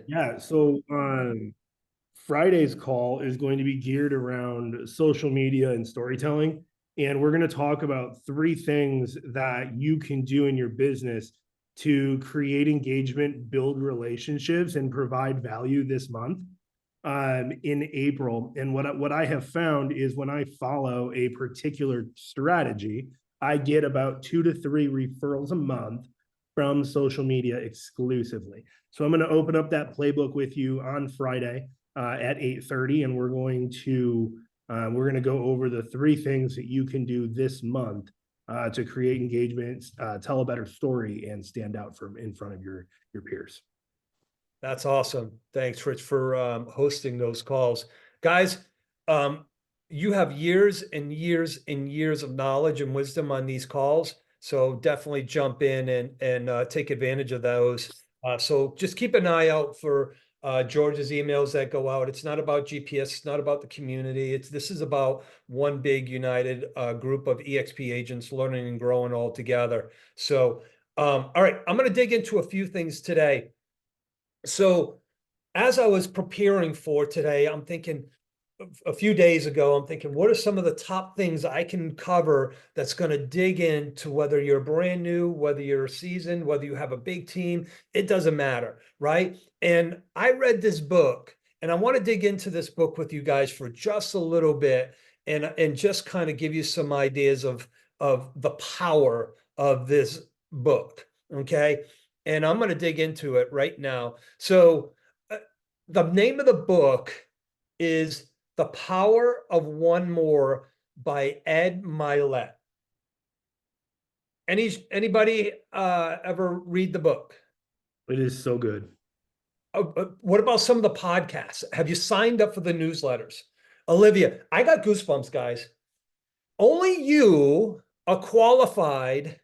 Yeah, so Friday's call is going to be geared around social media and storytelling. And we're going to talk about three things that you can do in your business to create engagement, build relationships, and provide value this month in April. And what I have found is when I follow a particular strategy, I get about 2 to 3 referrals a month from social media exclusively. So I'm going to open up that playbook with you on Friday at 8:30, and we're going to go over the three things that you can do this month to create engagement, tell a better story, and stand out from in front of your peers. That's awesome. Thanks, Rich, for hosting those calls. Guys, you have years and years and years of knowledge and wisdom on these calls. So definitely jump in and take advantage of those. So just keep an eye out for George's emails that go out. It's not about GPS, it's not about the community. This is about one big united group of EXP agents learning and growing all together. So all right, I'm going to dig into a few things today. So as I was preparing for today, I'm thinking a few days ago, I'm thinking, what are some of the top things I can cover that's going to dig into whether you're brand new, whether you're seasoned, whether you have a big team, it doesn't matter, right? And I read this book, and I want to dig into this book with you guys for just a little bit and just kind of give you some ideas of the power of this book, okay? And I'm going to dig into it right now. So the name of the book is The Power of One More by Ed Mylett. Anybody ever read the book? It is so good. What about some of the podcasts? Have you signed up for the newsletters? Olivia, I got goosebumps, guys. Only you are qualified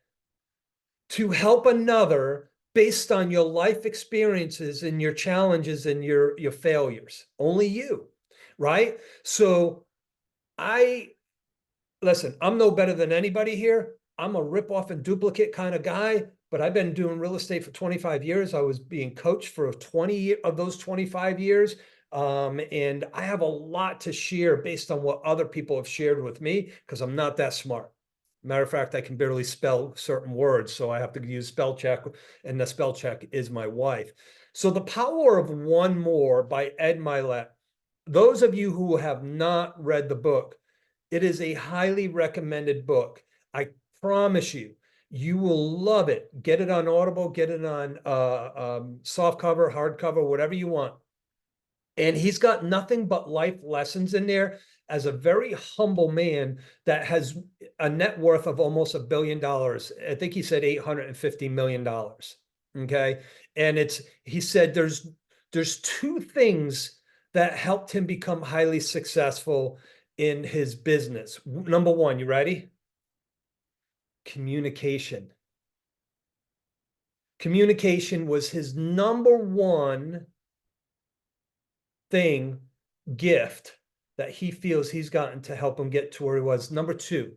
to help another based on your life experiences and your challenges and your failures. Only you, right? So I listen, I'm no better than anybody here. I'm a rip off and duplicate kind of guy, but I've been doing real estate for 25 years. I was being coached for 20 of those 25 years. And I have a lot to share based on what other people have shared with me because I'm not that smart. Matter of fact, I can barely spell certain words, so I have to use spell check, and the spell check is my wife. So, The Power of One More by Ed Mylett. Those of you who have not read the book, it is a highly recommended book. I promise you, you will love it. Get it on Audible, get it on soft cover, hardcover, whatever you want. And he's got nothing but life lessons in there as a very humble man that has a net worth of almost $1 billion. I think he said $850 million. Okay. And he said there's two things that helped him become highly successful in his business. Number one, you ready? Communication. Communication was his number one thing, gift that he feels he's gotten to help him get to where he was. Number two,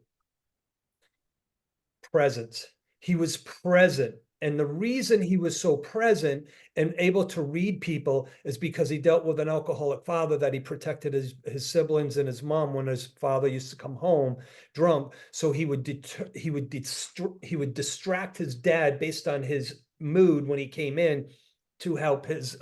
presence. He was present. And the reason he was so present and able to read people is because he dealt with an alcoholic father that he protected his siblings and his mom when his father used to come home drunk. So he would distract his dad based on his mood when he came in to help his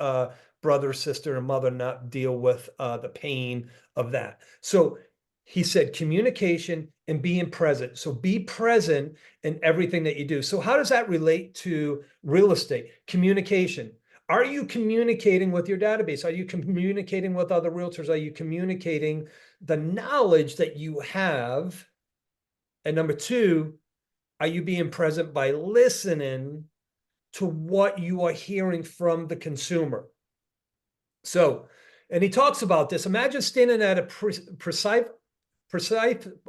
brother, sister, and mother not deal with the pain of that. So he said communication and being present. So be present in everything that you do. So how does that relate to real estate? Communication. Are you communicating with your database? Are you communicating with other realtors? Are you communicating the knowledge that you have? And number two, are you being present by listening to what you are hearing from the consumer? So, and he talks about this. Imagine standing at a precise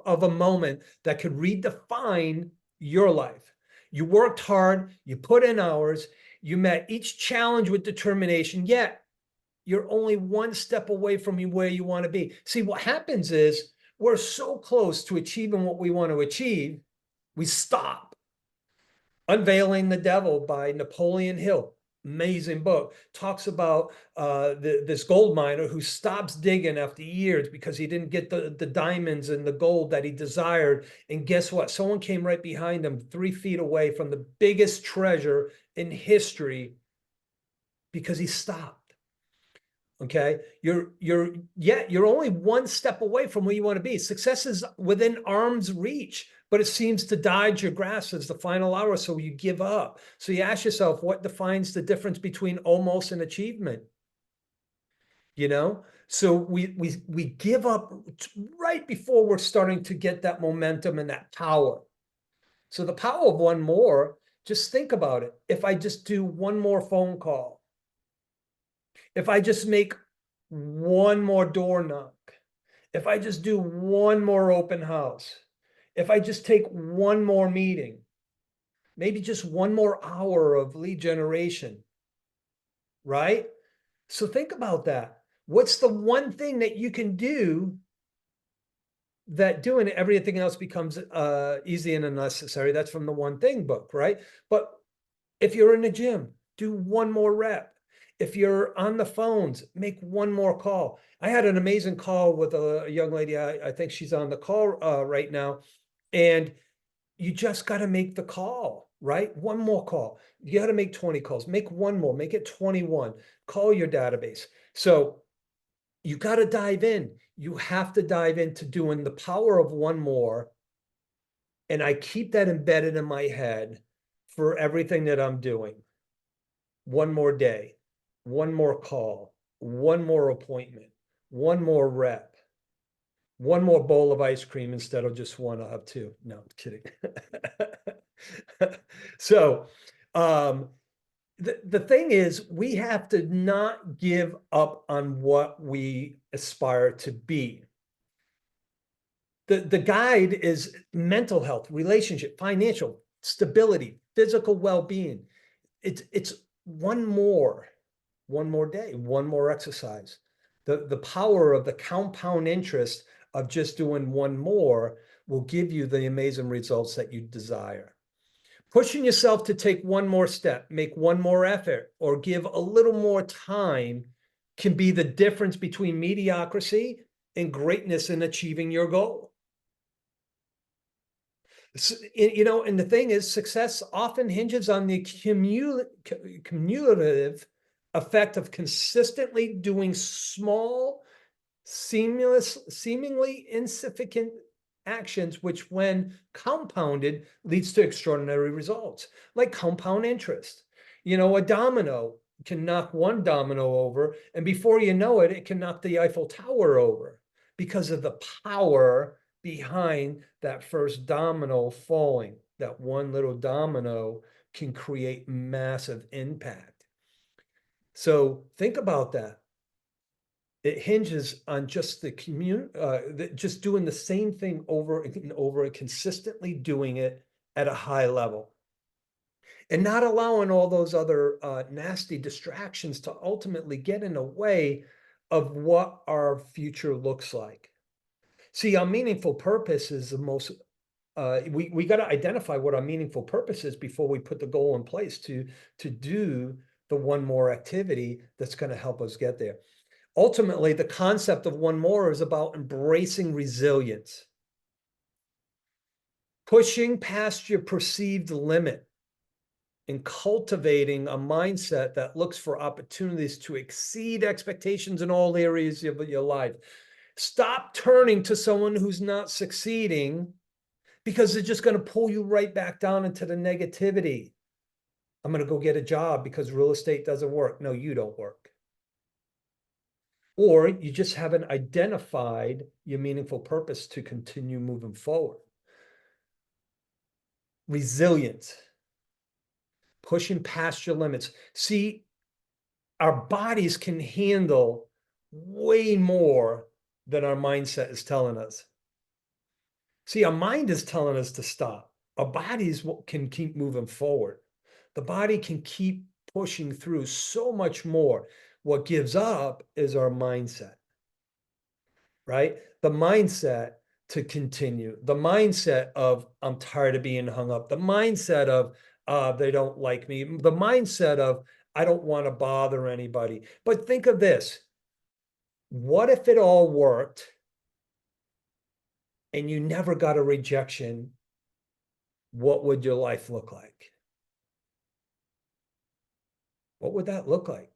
of a moment that could redefine your life. You worked hard, you put in hours, you met each challenge with determination, yet you're only one step away from where you want to be. See, what happens is we're so close to achieving what we want to achieve, we stop. Unveiling the Devil by Napoleon Hill. Amazing book. Talks about this gold miner who stops digging after years because he didn't get the diamonds and the gold that he desired. And guess what? Someone came right behind him 3 feet away from the biggest treasure in history because he stopped. Okay, you're only one step away from where you want to be. Success is within arm's reach, but it seems to dodge your grasp as the final hour, so you give up. So you ask yourself, what defines the difference between almost and achievement? You know, so we give up right before we're starting to get that momentum and that power. So the power of one more, just think about it. If I just do one more phone call, if I just make one more door knock, if I just do one more open house, if I just take one more meeting, maybe just one more hour of lead generation, right? So think about that. What's the one thing that you can do that doing everything else becomes easy and unnecessary? That's from the One Thing book, right? But if you're in the gym, do one more rep. If you're on the phones, make one more call. I had an amazing call with a young lady. I think she's on the call right now. And you just got to make the call, right? One more call. You got to make 20 calls. Make one more, make it 21. Call your database. So you got to dive in. You have to dive into doing the power of one more. And I keep that embedded in my head for everything that I'm doing. One more day, one more call, one more appointment, one more rep, one more bowl of ice cream instead of just one. I'll have two. No, I'm kidding. So the thing is, we have to not give up on what we aspire to be. The guide is mental health, relationship, financial stability, physical well-being. It's one more day, one more exercise. The power of the compound interest of just doing one more will give you the amazing results that you desire. Pushing yourself to take one more step, make one more effort, or give a little more time can be the difference between mediocrity and greatness in achieving your goal. You know, and the thing is, success often hinges on the cumulative effect of consistently doing small, seemingly insignificant actions, which when compounded leads to extraordinary results, like compound interest. You know, a domino can knock one domino over, and before you know it, it can knock the Eiffel Tower over because of the power behind that first domino falling. That one little domino can create massive impact. So think about that. It hinges on just just doing the same thing over and over and consistently doing it at a high level, and not allowing all those other nasty distractions to ultimately get in the way of what our future looks like. See, our meaningful purpose is the most, we got to identify what our meaningful purpose is before we put the goal in place to do the one more activity that's going to help us get there. Ultimately, the concept of one more is about embracing resilience, pushing past your perceived limit, and cultivating a mindset that looks for opportunities to exceed expectations in all areas of your life. Stop turning to someone who's not succeeding because they're just going to pull you right back down into the negativity. I'm going to go get a job because real estate doesn't work. No, you don't work. Or you just haven't identified your meaningful purpose to continue moving forward. Resilience, pushing past your limits. See, our bodies can handle way more than our mindset is telling us. See, our mind is telling us to stop. Our bodies can keep moving forward. The body can keep pushing through so much more. What gives up is our mindset, right? The mindset to continue, the mindset of I'm tired of being hung up, the mindset of they don't like me, the mindset of I don't want to bother anybody. But think of this. What if it all worked and you never got a rejection? What would your life look like? What would that look like?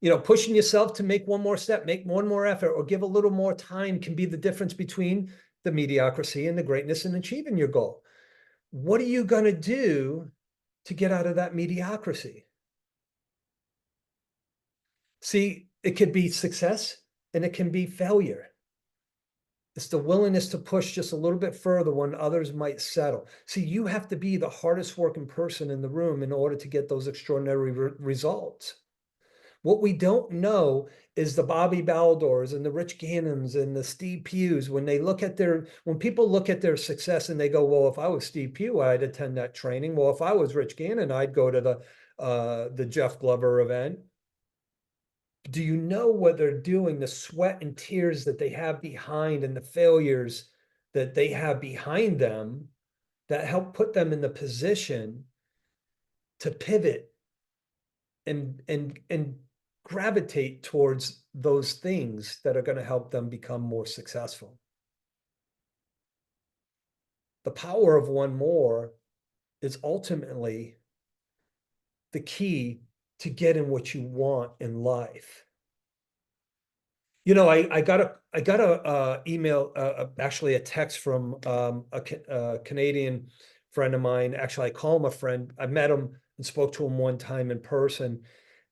You know, pushing yourself to make one more step, make one more effort, or give a little more time can be the difference between the mediocrity and the greatness in achieving your goal. What are you going to do to get out of that mediocrity? See, it could be success and it can be failure. It's the willingness to push just a little bit further when others might settle. See, you have to be the hardest working person in the room in order to get those extraordinary results. What we don't know is the Bobby Baldors and the Rich Gannons and the Steve Pughs, when people look at their success and they go, well, if I was Steve Pugh, I'd attend that training. Well, if I was Rich Gannon, I'd go to the Jeff Glover event. Do you know what they're doing? The sweat and tears that they have behind and the failures that they have behind them that help put them in the position to pivot and gravitate towards those things that are going to help them become more successful. The power of one more is ultimately the key to getting what you want in life. You know, I got a email, actually a text from a Canadian friend of mine. Actually, I call him a friend. I met him and spoke to him one time in person.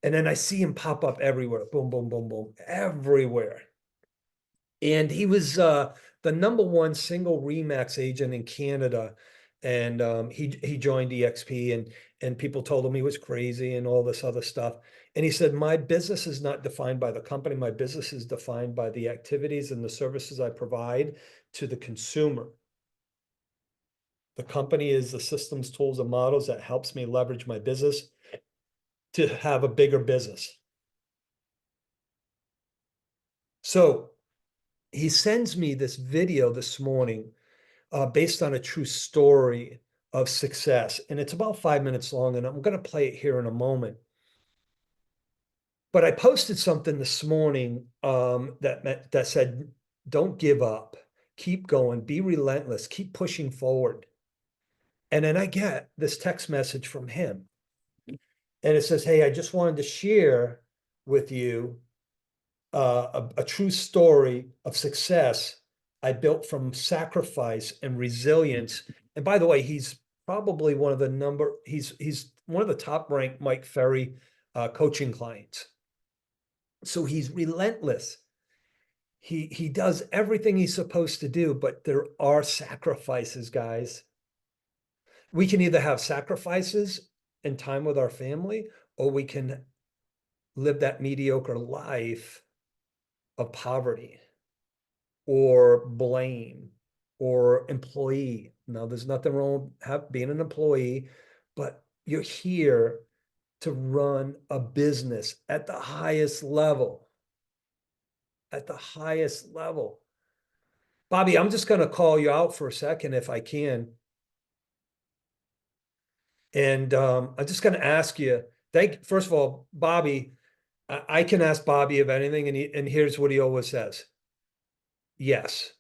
And then I see him pop up everywhere. Boom, boom, boom, boom, everywhere. And he was the #1 single Remax agent in Canada. And he joined EXP and people told him he was crazy and all this other stuff. And he said, my business is not defined by the company. My business is defined by the activities and the services I provide to the consumer. The company is the systems, tools, and models that helps me leverage my business to have a bigger business. So he sends me this video this morning based on a true story of success. And it's about 5 minutes long, and I'm going to play it here in a moment. But I posted something this morning that said, don't give up, keep going, be relentless, keep pushing forward. And then I get this text message from him. And it says, hey, I just wanted to share with you a true story of success I built from sacrifice and resilience. And by the way, he's probably he's one of the top ranked Mike Ferry coaching clients. So he's relentless. He does everything he's supposed to do, but there are sacrifices, guys. We can either have sacrifices and time with our family, or we can live that mediocre life of poverty or blame or employee. Now, there's nothing wrong with being an employee, but you're here to run a business at the highest level. At the highest level. Bobby, I'm just going to call you out for a second if I can. And I'm just going to ask you, first of all, Bobby, I can ask Bobby of anything, and here's what he always says. Yes.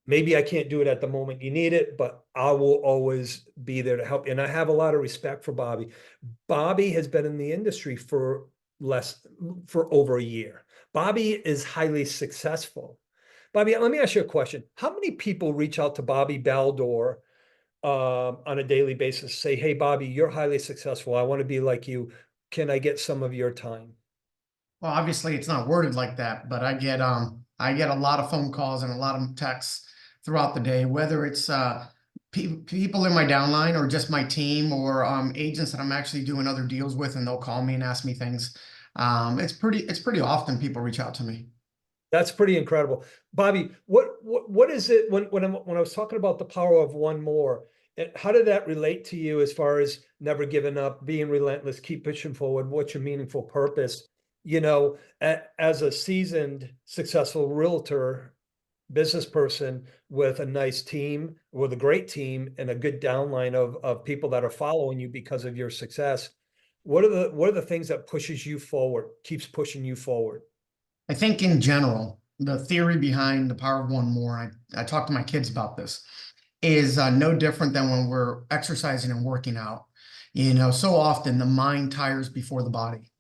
Maybe I can't do it at the moment you need it, but I will always be there to help. And I have a lot of respect for Bobby. Bobby has been in the industry for over a year. Bobby is highly successful. Bobby, let me ask you a question. How many people reach out to Bobby Baldor on a daily basis, say, hey, Bobby, you're highly successful. I want to be like you. Can I get some of your time? Well, obviously it's not worded like that, but I get a lot of phone calls and a lot of texts throughout the day, whether it's people in my downline or just my team or agents that I'm actually doing other deals with, and they'll call me and ask me things. It's pretty often people reach out to me. That's pretty incredible. Bobby, what is it when I was talking about the power of one more, how did that relate to you as far as never giving up, being relentless, keep pushing forward? What's your meaningful purpose? You know, as a seasoned, successful realtor, business person with a nice team, with a great team and a good downline of people that are following you because of your success. What are the things that pushes you forward, keeps pushing you forward? I think in general, the theory behind the power of one more, I talk to my kids about this, is no different than when we're exercising and working out. You know, so often the mind tires before the body.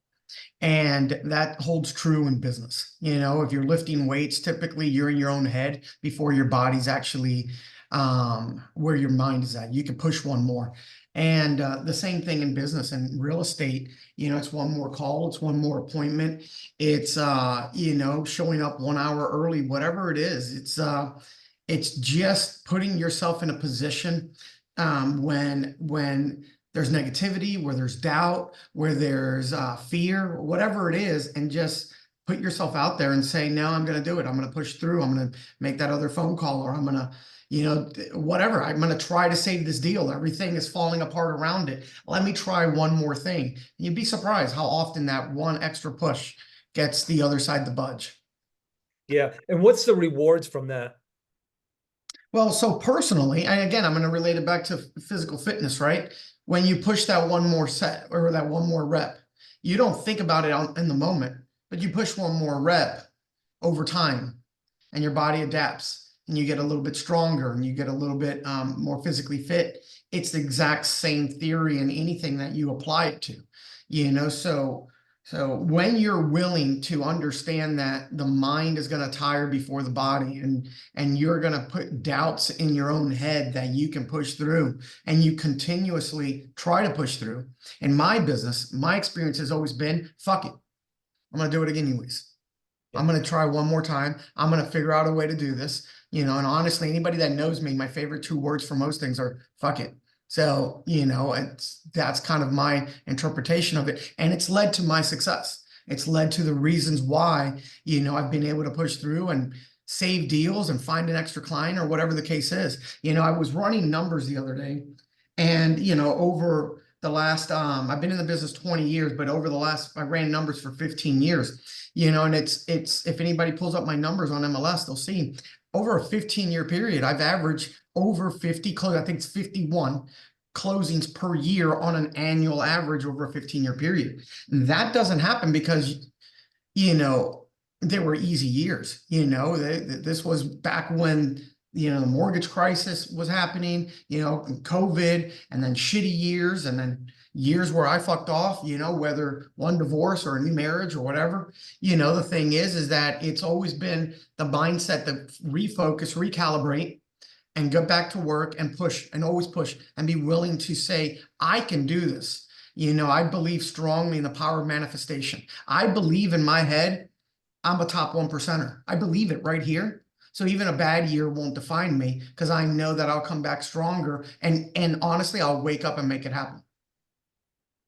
And that holds true in business. You know, if you're lifting weights, typically you're in your own head before your body's actually where your mind is at. You can push one more. And the same thing in business and real estate, you know, it's one more call, it's one more appointment. It's, you know, showing up 1 hour early, whatever it is. It's just putting yourself in a position when there's negativity, where there's doubt, where there's fear, whatever it is, and just put yourself out there and say, no, I'm going to do it. I'm going to push through. I'm going to make that other phone call, or I'm going to, you know, whatever. I'm going to try to save this deal. Everything is falling apart around it. Let me try one more thing. You'd be surprised how often that one extra push gets the other side to budge. Yeah. And what's the rewards from that? Well, so personally, and again, I'm going to relate it back to physical fitness, right? When you push that one more set or that one more rep, you don't think about it in the moment, but you push one more rep over time and your body adapts and you get a little bit stronger and you get a little bit more physically fit. It's the exact same theory in anything that you apply it to, you know, so when you're willing to understand that the mind is going to tire before the body, and you're going to put doubts in your own head that you can push through, and you continuously try to push through. In my business, my experience has always been, fuck it, I'm going to do it again anyways. I'm going to try one more time. I'm going to figure out a way to do this, you know, and honestly, anybody that knows me, my favorite 2 words for most things are fuck it. So, you know, that's kind of my interpretation of it. And it's led to my success. It's led to the reasons why, you know, I've been able to push through and save deals and find an extra client or whatever the case is. You know, I was running numbers the other day, and, you know, over the last, I've been in the business 20 years, but over the last, I ran numbers for 15 years, you know, and it's, if anybody pulls up my numbers on MLS, they'll see over a 15-year period, I've averaged over 50 I think it's 51 closings per year on an annual average over a 15-year period. And that doesn't happen because, you know, there were easy years. You know, this was back when, you know, the mortgage crisis was happening, you know, COVID, and then shitty years, and then years where I fucked off, you know, whether one divorce or a new marriage or whatever. You know, the thing is that it's always been the mindset to refocus, recalibrate, and go back to work and push, and always push, and be willing to say, I can do this. You know, I believe strongly in the power of manifestation. I believe in my head, I'm a top 1%er. I believe it right here. So even a bad year won't define me, because I know that I'll come back stronger. And honestly, I'll wake up and make it happen.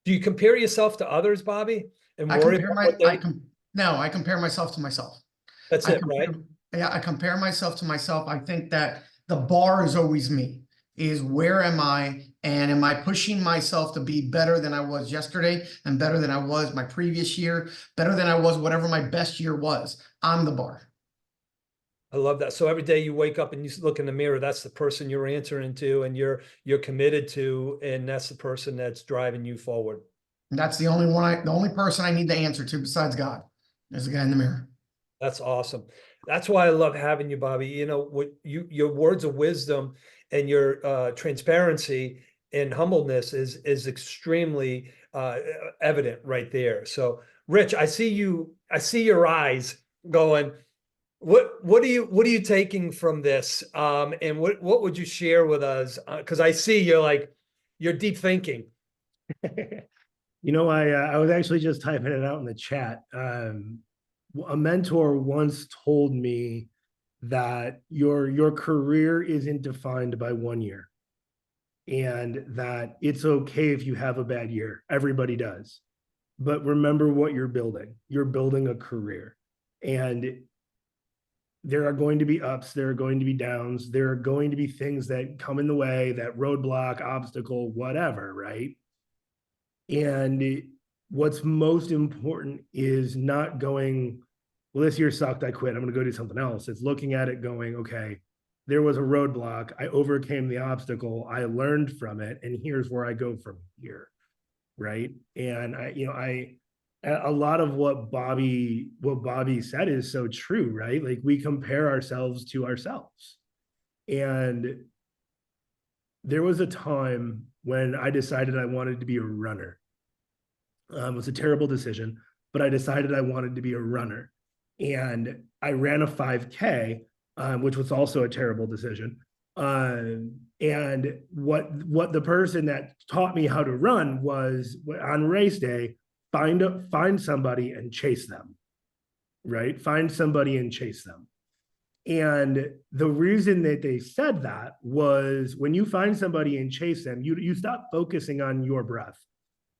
Do you compare yourself to others, Bobby? And I worry compare about what they... No, I compare myself to myself. That's it, right? Yeah, I compare myself to myself. I think that the bar is always me. Is where am I? And am I pushing myself to be better than I was yesterday, and better than I was my previous year, better than I was whatever my best year was? I'm the bar. I love that. So every day you wake up and you look in the mirror, that's the person you're answering to, and you're committed to, and that's the person that's driving you forward. And that's the only person I need to answer to besides God is the guy in the mirror. That's awesome. That's why I love having you, Bobby. You know, what your words of wisdom and your transparency and humbleness is extremely evident right there. So, Rich, I see your eyes going. What are you taking from this? And what would you share with us? Because I see you're deep thinking. You know, I was actually just typing it out in the chat. A mentor once told me that your career isn't defined by 1 year, and that it's okay if you have a bad year. Everybody does. But remember what you're building. You're building a career, and there are going to be ups, there are going to be downs, there are going to be things that come in the way, that roadblock, obstacle, whatever, right? And what's most important is not going well, this year sucked, I quit, I'm going to go do something else. It's looking at it going, okay, there was a roadblock, I overcame the obstacle, I learned from it, and here's where I go from here. Right. And a lot of what Bobby said is so true, right? Like, we compare ourselves to ourselves. And there was a time when I decided I wanted to be a runner. It was a terrible decision, but I decided I wanted to be a runner. And I ran a 5K, which was also a terrible decision. And what the person that taught me how to run was, on race day, find somebody and chase them, right? Find somebody and chase them. And the reason that they said that was, when you find somebody and chase them, you stop focusing on your breath.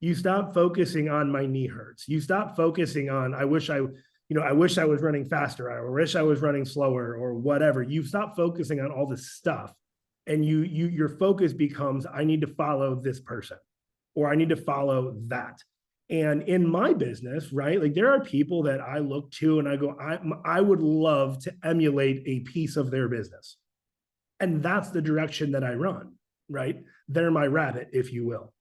You stop focusing on my knee hurts. You stop focusing on, I wish I was running faster. I wish I was running slower, or whatever. You stop focusing on all this stuff, and your focus becomes, I need to follow this person, or I need to follow that. And in my business, right, like, there are people that I look to and I go, I would love to emulate a piece of their business. And that's the direction that I run, right? They're my rabbit, if you will.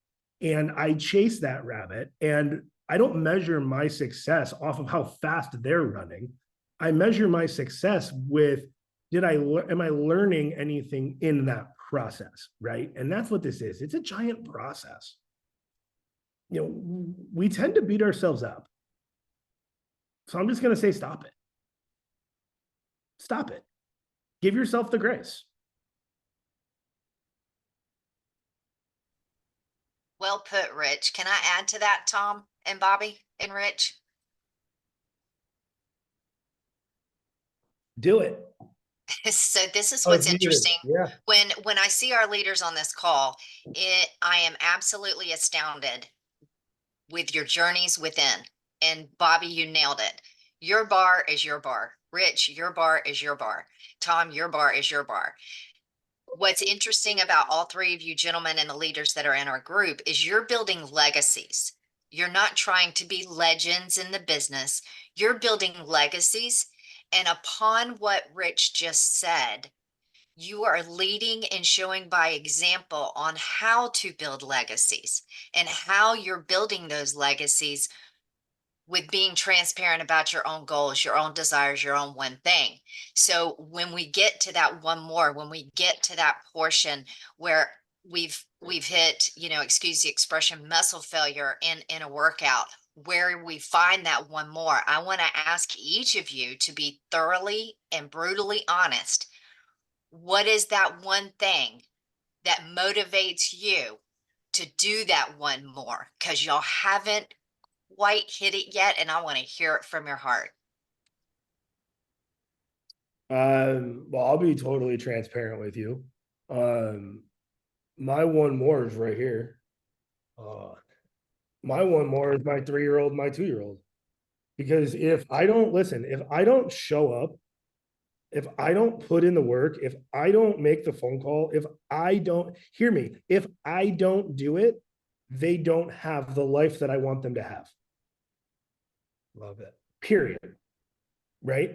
And I chase that rabbit, and I don't measure my success off of how fast they're running. I measure my success with, am I learning anything in that process, right? And that's what this is. It's a giant process. We tend to beat ourselves up. So I'm just going to say, stop it. Stop it. Give yourself the grace. Well put, Rich. Can I add to that, Tom and Bobby and Rich? Do it. So this is Oh, what's you did. interesting. Yeah. When I see our leaders on this call, I am absolutely astounded with your journeys within. And Bobby, you nailed it. Your bar is your bar. Rich, your bar is your bar. Tom, your bar is your bar. What's interesting about all three of you gentlemen and the leaders that are in our group is you're building legacies. You're not trying to be legends in the business. You're building legacies. And upon what Rich just said, you are leading and showing by example on how to build legacies and how you're building those legacies with being transparent about your own goals, your own desires, your own one thing. So when we get to that one more, when we get to that portion where we've hit, excuse the expression, muscle failure in a workout, where we find that one more, I want to ask each of you to be thoroughly and brutally honest. What is that one thing that motivates you to do that one more? Because y'all haven't quite hit it yet, and I want to hear it from your heart. Well, I'll be totally transparent with you. My one more is right here. My one more is my 3-year-old, my 2-year-old. Because if I don't show up, if I don't put in the work, if I don't make the phone call, if I don't do it, they don't have the life that I want them to have. Love it. Period. Right?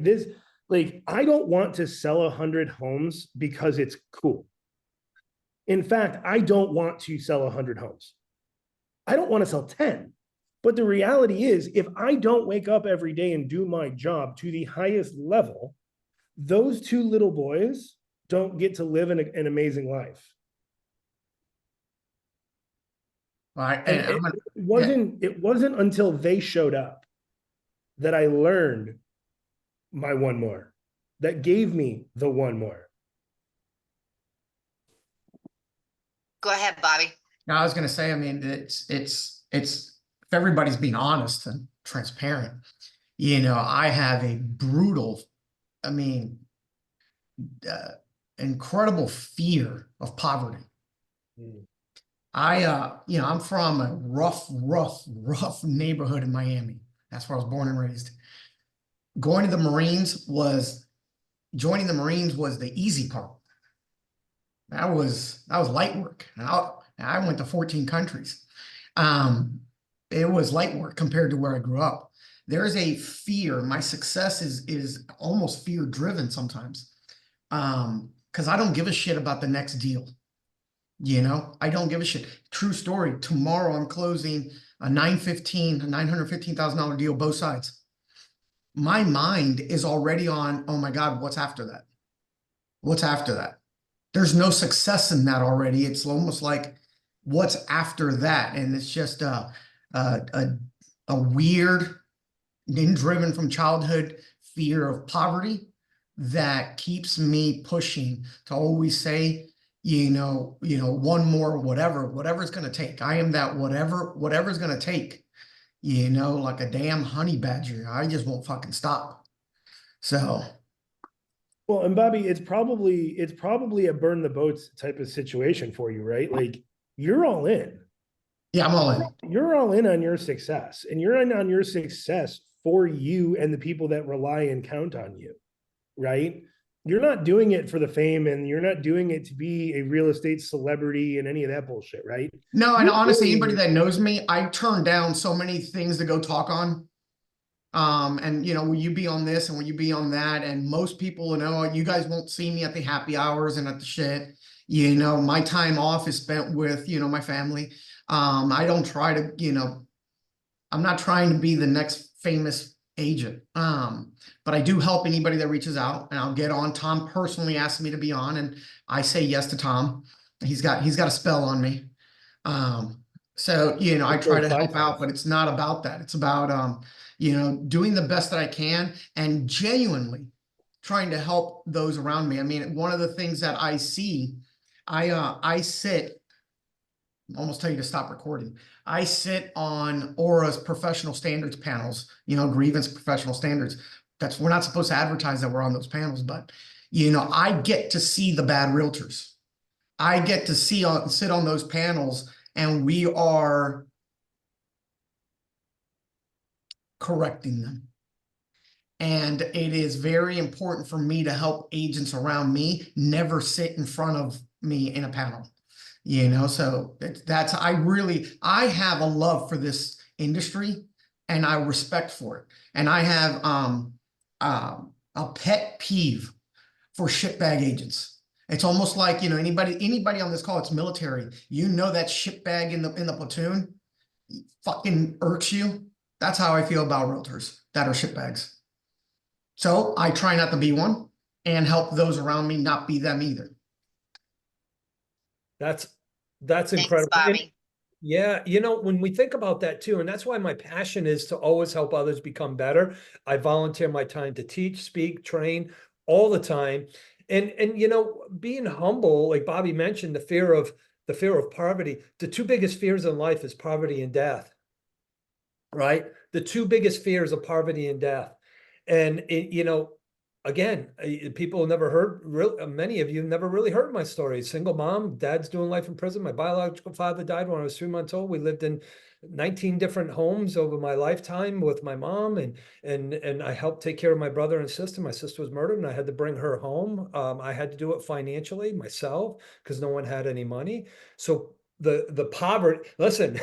I don't want to sell 100 homes because it's cool. In fact, I don't want to sell 100 homes. I don't want to sell 10. But the reality is, if I don't wake up every day and do my job to the highest level, those 2 little boys don't get to live an amazing life. Right. It wasn't until they showed up that I learned my one more, that gave me the one more. Go ahead, Bobby. Now, I was going to say, I mean, it's if everybody's being honest and transparent, I have a brutal, incredible fear of poverty. I'm from a rough neighborhood in Miami. That's where I was born and raised. Joining the Marines was the easy part. That was light work. I went to 14 countries. It was light work compared to where I grew up. there is a fear. My success is almost fear driven sometimes. Because I don't give a shit about the next deal. You know, I don't give a shit. True story. Tomorrow I'm closing a $915,000 deal, both sides. My mind is already on, oh my God, what's after that? What's after that? There's no success in that already. It's almost like what's after that. And it's just a weird, driven from childhood fear of poverty that keeps me pushing to always say, one more, whatever it's going to take. I am that whatever's going to take, like a damn honey badger. I just won't fucking stop. So. Well, and Bobby, it's probably a burn the boats type of situation for you, right? Like you're all in. Yeah, I'm all in. You're all in on your success, and you're in on your success for you and the people that rely and count on you, right? You're not doing it for the fame, and you're not doing it to be a real estate celebrity and any of that bullshit, right? No, and You're honestly, doing anybody it- that knows me, I turn down so many things to go talk on. And will you be on this and will you be on that? And most people know you guys won't see me at the happy hours and at the shit. My time off is spent with, my family. I don't try to, I'm not trying to be the next famous agent. But I do help anybody that reaches out, and I'll get on. Tom personally asked me to be on, and I say yes to Tom. He's got a spell on me. So, I try to help out, but it's not about that. It's about, doing the best that I can and genuinely trying to help those around me. I mean, one of the things that I see, I sit, almost tell you to stop recording. I sit on Aura's professional standards panels, grievance professional standards. We're not supposed to advertise that we're on those panels, but, I get to see the bad realtors. I get to sit on those panels, and we are correcting them. And it is very important for me to help agents around me never sit in front of me in a panel. So I have a love for this industry, and I respect for it. And I have a pet peeve for shitbag agents. It's almost like, anybody on this call, it's military. That shitbag in the platoon fucking irks you. That's how I feel about realtors that are shitbags. So I try not to be one and help those around me not be them either. That's Thanks, incredible. Bobby. Yeah, when we think about that too, and that's why my passion is to always help others become better. I volunteer my time to teach, speak, train all the time. And being humble, like Bobby mentioned, the fear of poverty. The two biggest fears in life is poverty and death. Right? The two biggest fears are poverty and death. And again, people never heard, many of you never really heard my story. Single mom, dad's doing life in prison. My biological father died when I was 3 months old. We lived in 19 different homes over my lifetime with my mom, and I helped take care of my brother and sister. My sister was murdered, and I had to bring her home. I had to do it financially myself because no one had any money. So the poverty, listen,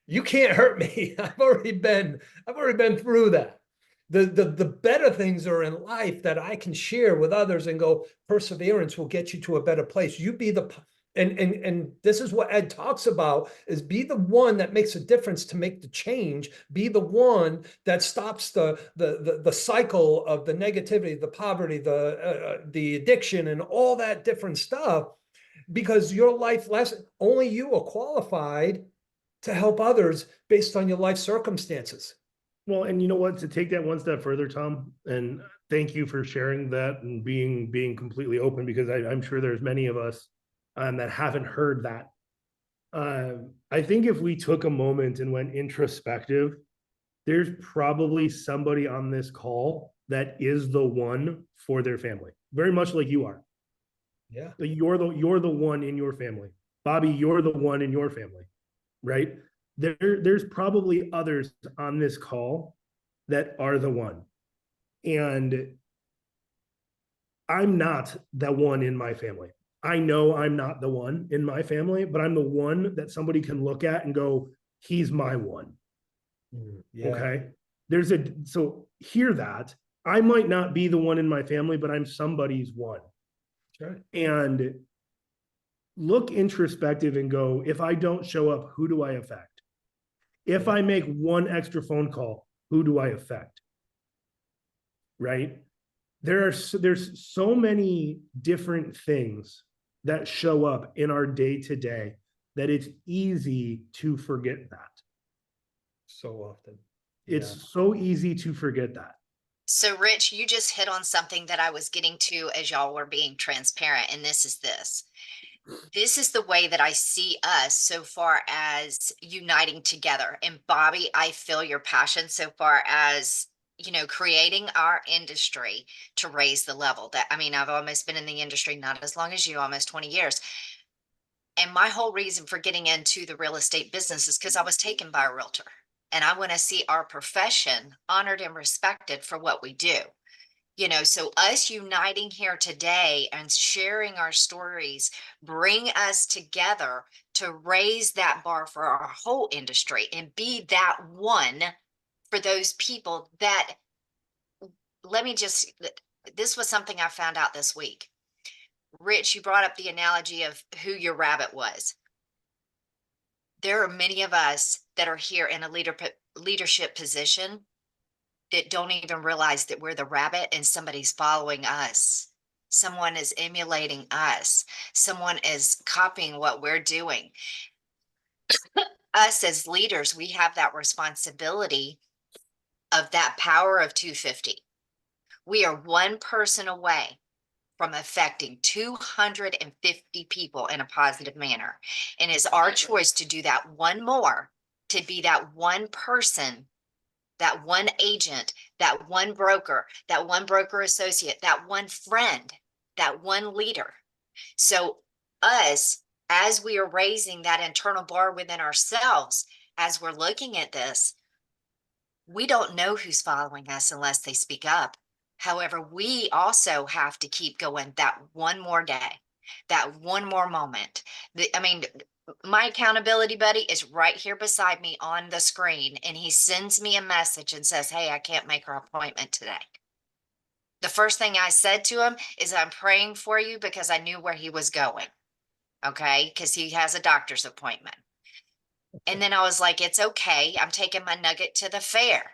you can't hurt me. I've already been through that. The better things are in life that I can share with others and go, perseverance will get you to a better place. You be and this is what Ed talks about, is be the one that makes a difference to make the change. Be the one that stops the cycle of the negativity, the poverty, the addiction, and all that different stuff, because your life lesson, only you are qualified to help others based on your life circumstances. Well, and you know what, to take that one step further, Tom, and thank you for sharing that and being completely open, because I'm sure there's many of us that haven't heard that. I think if we took a moment and went introspective, there's probably somebody on this call that is the one for their family, very much like you are. Yeah. But you're the one in your family. Bobby, you're the one in your family, right? There's probably others on this call that are the one. And I'm not the one in my family. I know I'm not the one in my family, but I'm the one that somebody can look at and go, he's my one. Yeah. Okay. So hear that. I might not be the one in my family, but I'm somebody's one. Sure. And look introspective and go, if I don't show up, who do I affect? If I make one extra phone call, who do I affect? Right? There's so many different things that show up in our day to day that it's easy to forget that. So often. It's so easy to forget that. So Rich, you just hit on something that I was getting to as y'all were being transparent, and this is this. This is the way that I see us so far as uniting together. And Bobby, I feel your passion so far as, creating our industry to raise the level. I've almost been in the industry, not as long as you, almost 20 years. And my whole reason for getting into the real estate business is because I was taken by a realtor. And I want to see our profession honored and respected for what we do. So us uniting here today and sharing our stories bring us together to raise that bar for our whole industry and be that one for those people that, this was something I found out this week. Rich, you brought up the analogy of who your rabbit was. There are many of us that are here in a leadership position that don't even realize that we're the rabbit and somebody's following us. Someone is emulating us. Someone is copying what we're doing. Us as leaders, we have that responsibility of that power of 250. We are one person away from affecting 250 people in a positive manner. And it's our choice to do that one more, to be that one person, that one agent, that one broker associate, that one friend, that one leader. So us, as we are raising that internal bar within ourselves, as we're looking at this, we don't know who's following us unless they speak up. However, we also have to keep going that one more day, that one more moment. My accountability buddy is right here beside me on the screen, and he sends me a message and says, "Hey, I can't make our appointment today." The first thing I said to him is, "I'm praying for you," because I knew where he was going. Okay. Because he has a doctor's appointment. And then I was like, it's okay. I'm taking my nugget to the fair.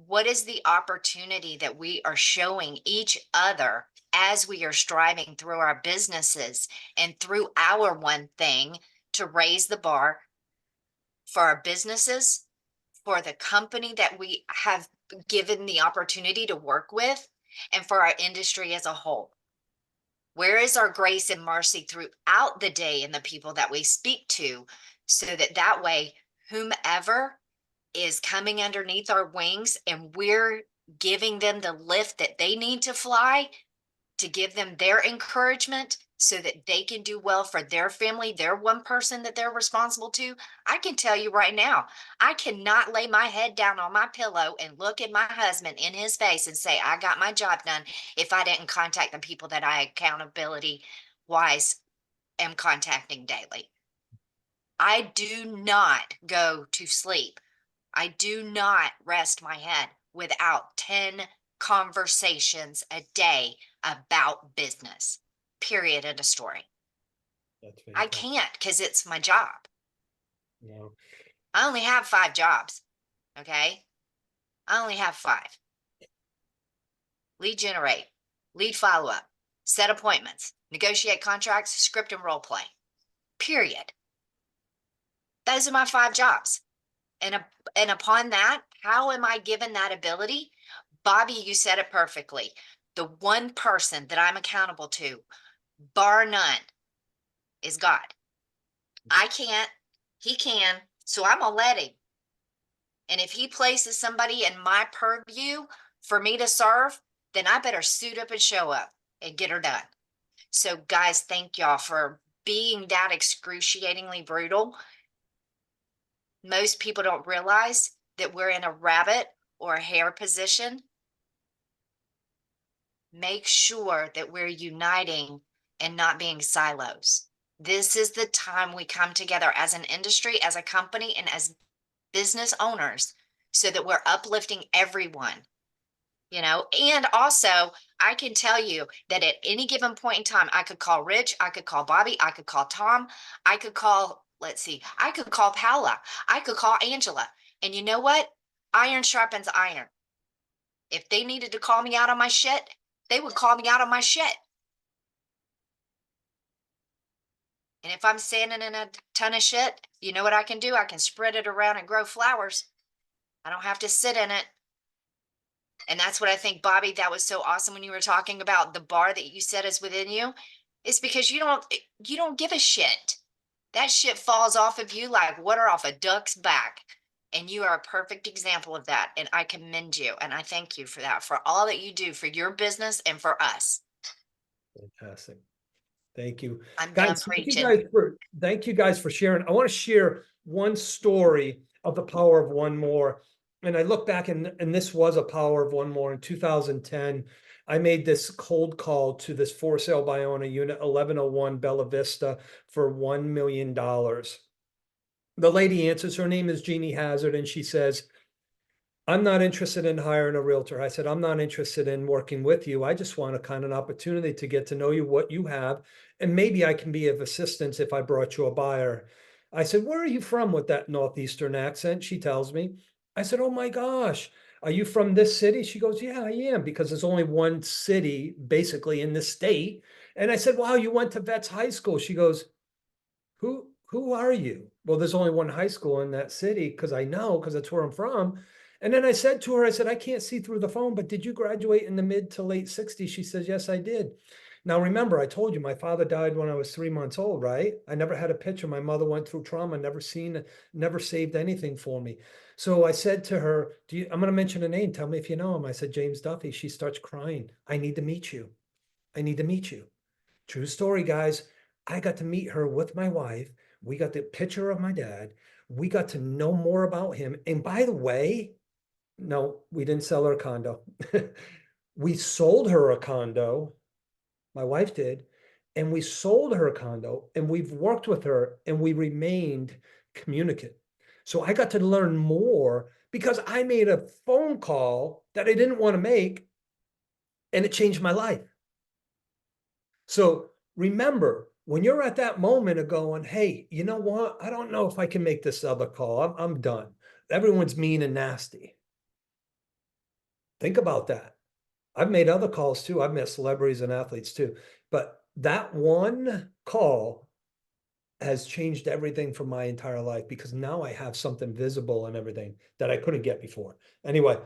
What is the opportunity that we are showing each other as we are striving through our businesses and through our one thing to raise the bar for our businesses, for the company that we have given the opportunity to work with, and for our industry as a whole? Where is our grace and mercy throughout the day and the people that we speak to, so that way, whomever is coming underneath our wings and we're giving them the lift that they need to fly, to give them their encouragement so that they can do well for their family, their one person that they're responsible to. I can tell you right now, I cannot lay my head down on my pillow and look at my husband in his face and say, I got my job done, if I didn't contact the people that I accountability wise am contacting daily. I do not go to sleep. I do not rest my head without 10 conversations a day about business, period, and a story. That's I fantastic. can't, because it's my job. Yeah. I only have 5 jobs. Okay. I only have 5. Lead generate, lead follow up, set appointments, negotiate contracts, script and role play, period. Those are my 5 jobs. And upon that, how am I given that ability? Bobby, you said it perfectly. The one person that I'm accountable to, bar none, is God. I can't, he can, so I'm gonna let him. And if he places somebody in my purview for me to serve, then I better suit up and show up and get her done. So guys, thank y'all for being that excruciatingly brutal. Most people don't realize that we're in a rabbit or a hare position. Make sure that we're uniting and not being silos. This is the time we come together as an industry, as a company, and as business owners so that we're uplifting everyone. You know, and also I can tell you that at any given point in time, I could call Rich, I could call Bobby, I could call Tom, I could call, let's see, I could call Paula, I could call Angela. And you know what? Iron sharpens iron. If they needed to call me out on my shit, they would call me out on my shit. And if I'm standing in a ton of shit, you know what I can do? I can spread it around and grow flowers. I don't have to sit in it. And that's what I think, Bobby, that was so awesome when you were talking about the bar that you said is within you. It's because you don't give a shit. That shit falls off of you like water off a duck's back. And you are a perfect example of that. And I commend you. And I thank you for that, for all that you do for your business and for us. Fantastic. Thank you. I'm Guys, done preaching. thank you guys for sharing. I want to share one story of the power of one more. And I look back and this was a power of one more in 2010. I made this cold call to this for sale by owner unit 1101 Bella Vista for $1 million. The lady answers, her name is Jeannie Hazard, and she says, I'm not interested in hiring a realtor. I said, I'm not interested in working with you. I just want a kind of an opportunity to get to know you, what you have, and maybe I can be of assistance if I brought you a buyer. I said, where are you from with that Northeastern accent? She tells me. I said, oh my gosh, are you from this city? She goes, yeah, I am, because there's only one city basically in the state. And I said, wow, you went to Vets High School. She goes, who are you? Well, there's only one high school in that city because I know, because that's where I'm from. And then I said to her, I said, I can't see through the phone, but did you graduate in the mid to late 60s? She says, yes, I did. Now, remember, I told you my father died when I was 3 months old, right? I never had a picture. My mother went through trauma, never saved anything for me. So I said to her, I'm going to mention a name. Tell me if you know him. I said, James Duffy. She starts crying. I need to meet you. I need to meet you. True story, guys. I got to meet her with my wife. We got the picture of my dad. We got to know more about him. And by the way, no, we didn't sell her a condo. We sold her a condo. My wife did. And we sold her a condo, and we've worked with her, and we remained communicant. So I got to learn more because I made a phone call that I didn't want to make, and it changed my life. So remember, when you're at that moment of going, hey, you know what? I don't know if I can make this other call. I'm done. Everyone's mean and nasty. Think about that. I've made other calls too. I've met celebrities and athletes too. But that one call has changed everything for my entire life, because now I have something visible and everything that I couldn't get before. Anyway,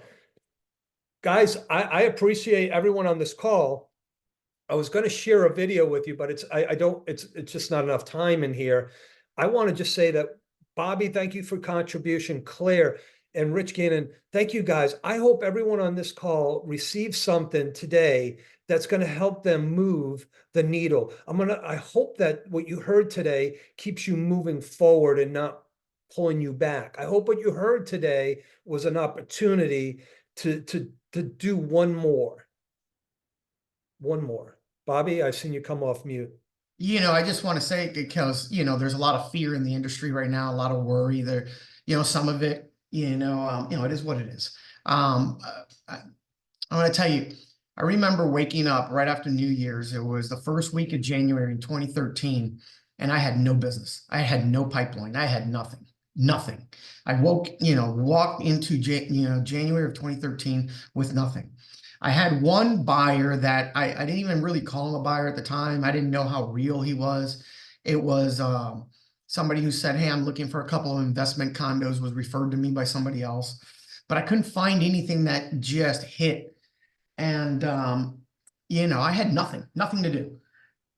guys, I appreciate everyone on this call. I was going to share a video with you, but it's just not enough time in here. I want to just say that, Bobby, thank you for contribution. Claire and Rich Gannon, thank you guys. I hope everyone on this call receives something today that's going to help them move the needle. I hope that what you heard today keeps you moving forward and not pulling you back. I hope what you heard today was an opportunity to do one more. Bobby, I've seen you come off mute. I just want to say, because, there's a lot of fear in the industry right now, a lot of worry there, some of it, it is what it is. I want to tell you, I remember waking up right after New Year's. It was the first week of January in 2013, and I had no business. I had no pipeline. I had nothing. I walked into January of 2013 with nothing. I had one buyer that I didn't even really call him a buyer at the time. I didn't know how real he was. It was somebody who said, hey, I'm looking for a couple of investment condos, was referred to me by somebody else. But I couldn't find anything that just hit. And, I had nothing to do.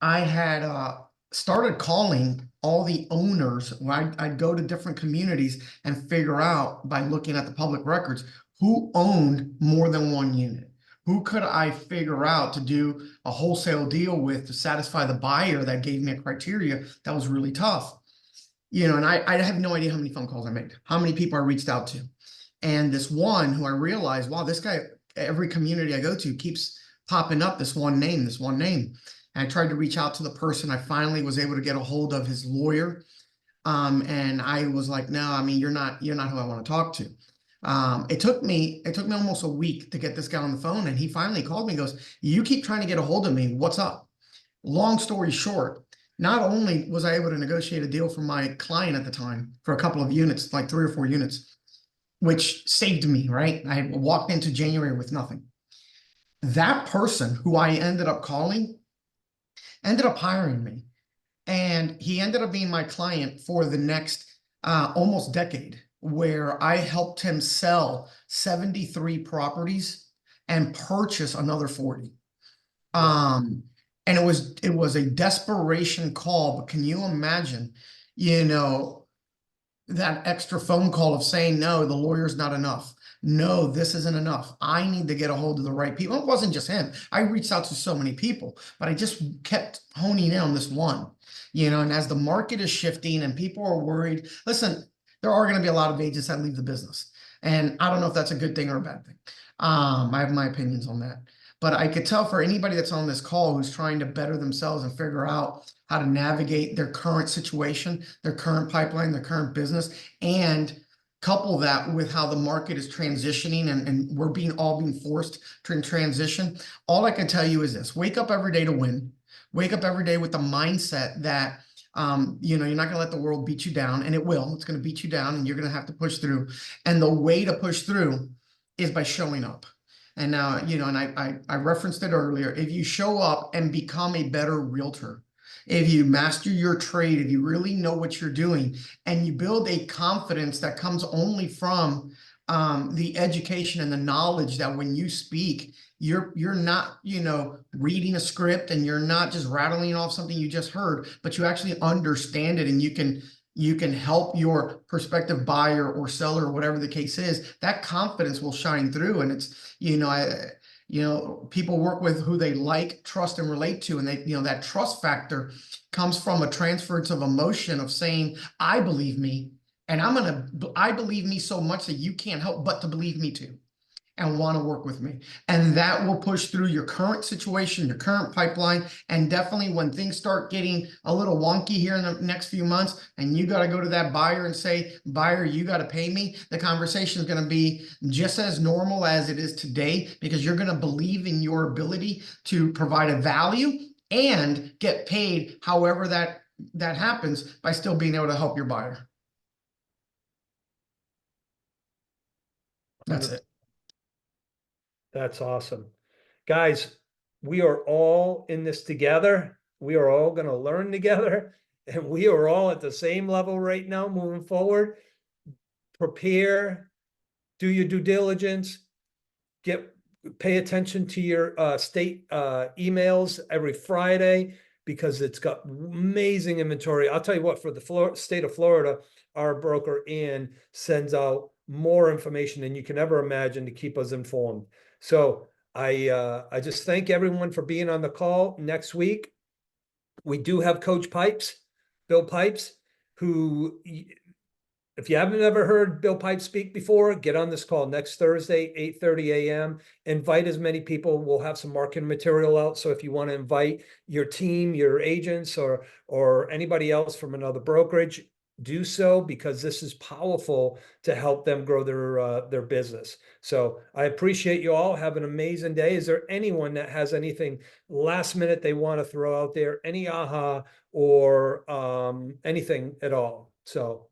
I had started calling all the owners. I'd go to different communities and figure out, by looking at the public records, who owned more than one unit. Who could I figure out to do a wholesale deal with to satisfy the buyer that gave me a criteria that was really tough? And I have no idea how many phone calls I made, how many people I reached out to. And this one who I realized, wow, this guy, every community I go to keeps popping up this one name. And I tried to reach out to the person. I finally was able to get a hold of his lawyer. And I was like, no, you're not who I want to talk to. It took me almost a week to get this guy on the phone, and he finally called me and goes, "You keep trying to get a hold of me. What's up?" Long story short, not only was I able to negotiate a deal for my client at the time for a couple of units, like 3 or 4 units, which saved me, right? I walked into January with nothing. That person who I ended up calling ended up hiring me. And he ended up being my client for the next almost decade, where I helped him sell 73 properties and purchase another 40. And it was a desperation call, but can you imagine, you know, that extra phone call of saying, no, the lawyer's not enough. No, this isn't enough. I need to get a hold of the right people. It wasn't just him. I reached out to so many people, but I just kept honing in on this one, you know, and as the market is shifting and people are worried, listen, there are going to be a lot of agents that leave the business. And I don't know if that's a good thing or a bad thing. I have my opinions on that. But I could tell for anybody that's on this call who's trying to better themselves and figure out how to navigate their current situation, their current pipeline, their current business, and couple that with how the market is transitioning and we're all being forced to transition. All I can tell you is this: wake up every day to win. Wake up every day with the mindset that you know, you're not going to let the world beat you down, and it will. It's going to beat you down, and you're going to have to push through. And the way to push through is by showing up. And now, you know, and I referenced it earlier. If you show up and become a better realtor, if you master your trade, if you really know what you're doing, and you build a confidence that comes only from the education and the knowledge that when you speak, you're not, you know, reading a script and you're not just rattling off something you just heard, but you actually understand it, and you can help your prospective buyer or seller or whatever the case is. That confidence will shine through. And it's, you know, people work with who they like, trust, and relate to. And they, you know, that trust factor comes from a transference of emotion of saying, I believe me, and I believe me so much that you can't help but to believe me too, and want to work with me. And that will push through your current situation, your current pipeline. And definitely when things start getting a little wonky here in the next few months, and you got to go to that buyer and say, buyer, you got to pay me, the conversation is going to be just as normal as it is today, because you're going to believe in your ability to provide a value and get paid however that happens, by still being able to help your buyer. That's it. That's awesome. Guys, we are all in this together. We are all going to learn together, and we are all at the same level right now moving forward. Prepare, do your due diligence, pay attention to your state emails every Friday, because it's got amazing inventory. I'll tell you what, for the state of Florida, our broker Ann sends out more information than you can ever imagine to keep us informed. So I just thank everyone for being on the call. Next week, we do have Coach Pipes, Bill Pipes, who, if you haven't ever heard Bill Pipes speak before, get on this call next Thursday, 8:30 a.m. Invite as many people. We'll have some marketing material out. So if you want to invite your team, your agents, or anybody else from another brokerage, do so, because this is powerful to help them grow their business. So I appreciate you all. Have an amazing day. Is there anyone that has anything last minute they want to throw out there? Any aha or anything at all? So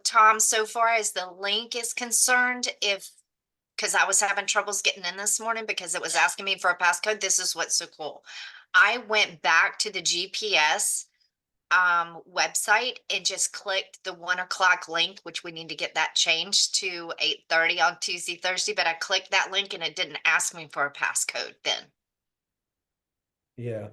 Tom, so far as the link is concerned, because I was having troubles getting in this morning because it was asking me for a passcode, this is what's so cool. I went back to the GPS website and just clicked the 1 o'clock link, which we need to get that changed to 8:30 on Tuesday, Thursday, but I clicked that link and it didn't ask me for a passcode then. yeah,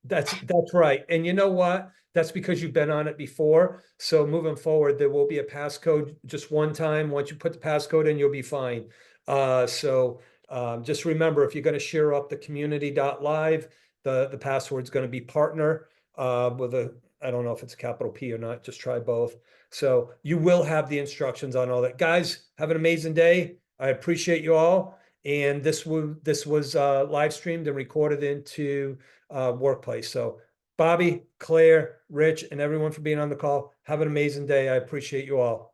that's right. And you know what? That's because you've been on it before. So moving forward, there will be a passcode just one time. Once you put the passcode in, you'll be fine. Just remember, if you're going to share up the community.live, the password's going to be partner with a, I don't know if it's a capital P or not, just try both. So you will have the instructions on all that. Guys, have an amazing day. I appreciate you all. And this was live streamed and recorded into Workplace. So Bobby, Claire, Rich, and everyone for being on the call. Have an amazing day. I appreciate you all.